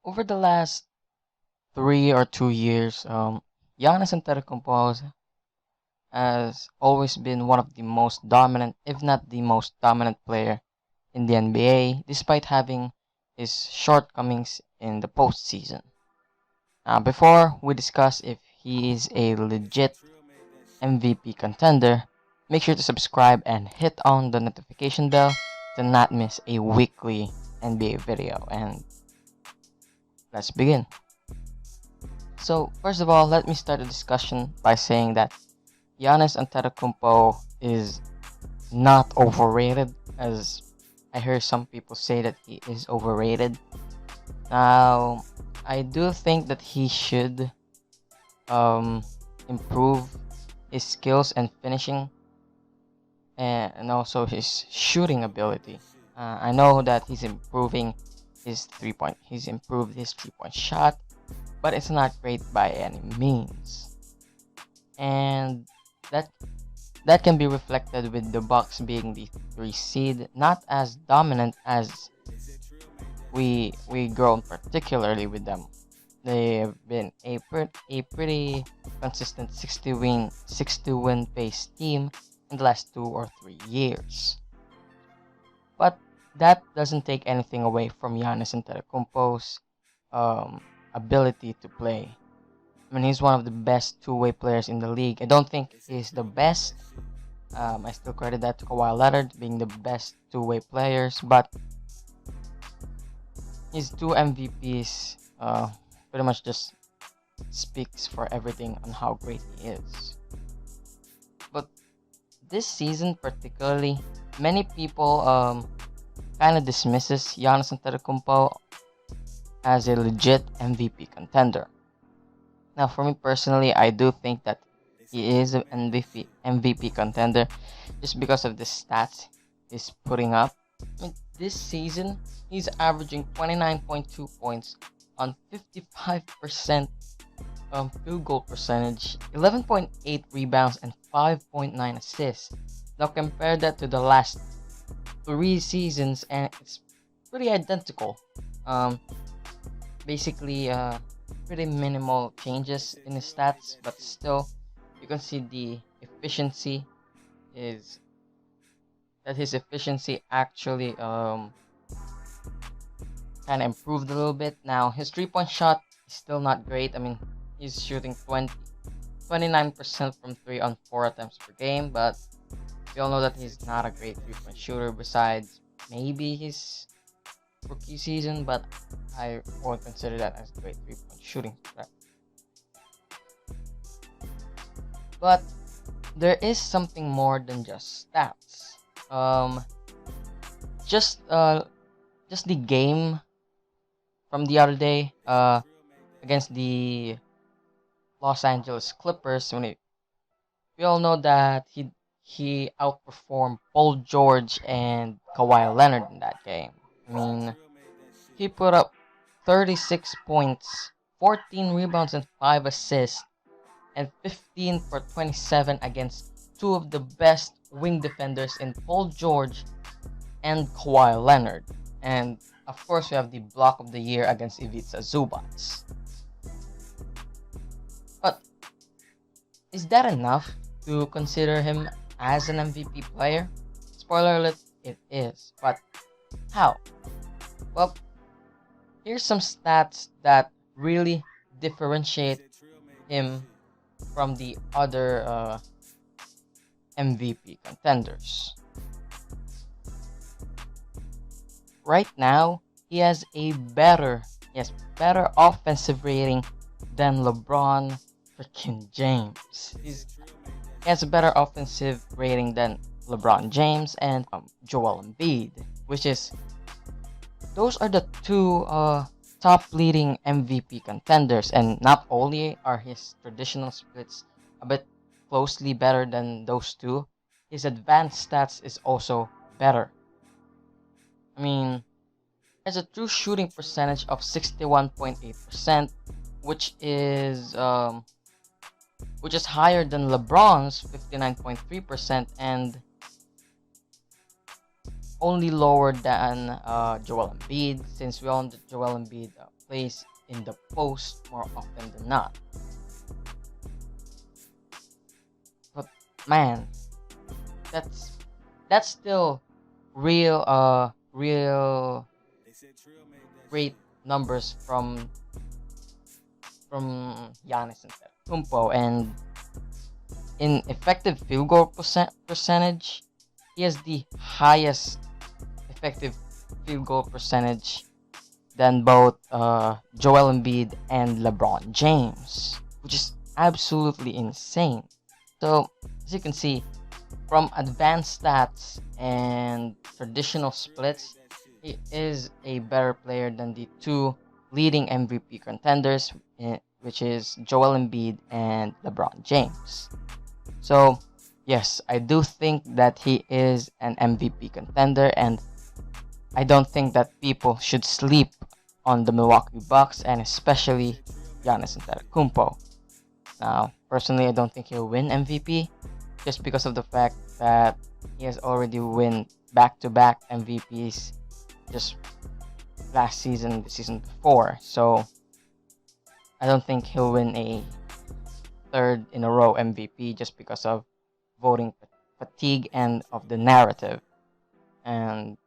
over the last 3 or 2 years, Giannis Antetokounmpo has always been one of the most dominant, if not the most dominant player in the NBA, despite having his shortcomings in the postseason. Before we discuss if he is a legit MVP contender, make sure to subscribe and hit on the notification bell to not miss a weekly NBA video. And let's begin. So, first of all, let me start the discussion by saying that Giannis Antetokounmpo is not overrated, as I hear some people say that he is overrated. Now, I do think that he should improve his skills and finishing, and also his shooting ability. I know that he's improved his 3-point shot, but it's not great by any means. And that that can be reflected with the Bucks being the 3 seed, not as dominant as we grown particularly with them. They've been a pretty consistent 60 win pace team in the last 2 or 3 years. But that doesn't take anything away from Giannis Antetokounmpo's ability to play. I mean, he's one of the best two-way players in the league. I don't think he's the best. I still credit that to Kawhi Leonard being the best two-way players, but his 2 MVPs pretty much just speaks for everything on how great he is. But this season particularly, many people kind of dismisses Giannis Antetokounmpo as a legit MVP contender. Now, for me personally, I do think that he is an MVP contender just because of the stats he's putting up. I mean, this season, he's averaging 29.2 points on 55% field goal percentage, 11.8 rebounds, and 5.9 assists. Now, compare that to the last 3 seasons, and it's pretty identical. Basically, pretty minimal changes in his stats, but still, you can see the efficiency is that his efficiency actually kind of improved a little bit. Now, his 3-point shot is still not great. I mean, he's shooting 29% from 3 on 4 attempts per game, but we all know that he's not a great 3-point shooter besides maybe his rookie season, but I won't consider that as a great 3-point shooting threat. But there is something more than just stats. Just the game from the other day against the Los Angeles Clippers, we all know that he outperformed Paul George and Kawhi Leonard in that game. I mean, he put up 36 points, 14 rebounds, and 5 assists, and 15 for 27 against two of the best wing defenders in Paul George and Kawhi Leonard. And of course, we have the block of the year against Ivica Zubats. But is that enough to consider him as an MVP player? Spoiler alert, it is. But how? Well, here's some stats that really differentiate him from the other MVP contenders. Right now, he has better offensive rating than LeBron freaking James. He has a better offensive rating than LeBron James and Joel Embiid, which is those are the two top leading MVP contenders, and not only are his traditional splits a bit closely better than those two, his advanced stats is also better. I mean, has a true shooting percentage of 61.8%, which is higher than LeBron's 59.3% and only lower than Joel Embiid, since we all know that Joel Embiid plays in the post more often than not. But man, that's that's still real great numbers from Giannis Antetokounmpo. And in effective field goal percentage, he has the highest effective field goal percentage than both Joel Embiid and LeBron James, which is absolutely insane. So, as you can see, from advanced stats and traditional splits, he is a better player than the two leading MVP contenders, which is Joel Embiid and LeBron James. So, yes, I do think that he is an MVP contender, and I don't think that people should sleep on the Milwaukee Bucks and especially Giannis Antetokounmpo. Now, personally, I don't think he'll win MVP just because of the fact that he has already won back-to-back MVPs just last season, the season before. So I don't think he'll win a third in a row MVP just because of voting fatigue and of the narrative. And